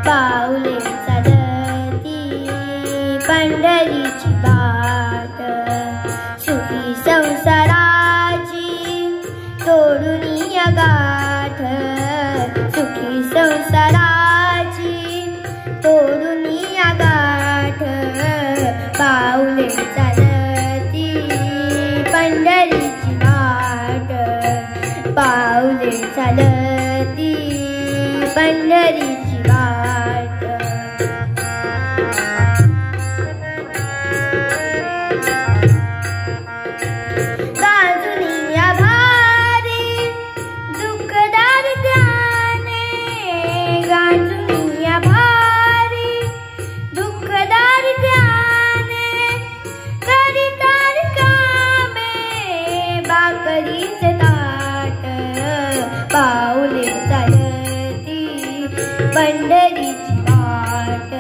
पाऊले चालती पंढरीची वाट, सुखी संसाराची तोडून या गाठ, सुखी संसाराची तोडून या गाठ, पाऊले चालती पंढरीची वाट, पाऊले चालती पंढरीची वाट। गांजुनी या भारी दुःखदार गाणे, गांजुनी या भारी दुःखदार गाणे, करीतार कामे भाकरीचे ताट, पाऊले चालती पंढरीची वाट,